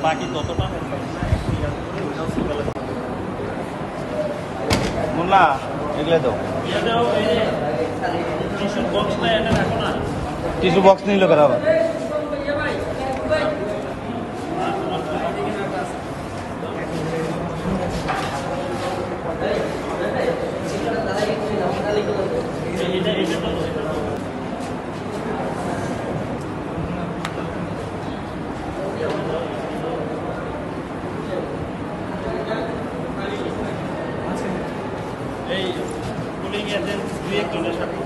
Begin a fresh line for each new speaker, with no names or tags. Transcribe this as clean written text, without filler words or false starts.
বাকি ততটা
মুন্না এগুলো দাও
টিস্যু বক্সটা এনে রাখো না।
টিস্যু বক্স নিল কেন আবার
এই কুলিং এজেন্ট দুই একজনের সাথে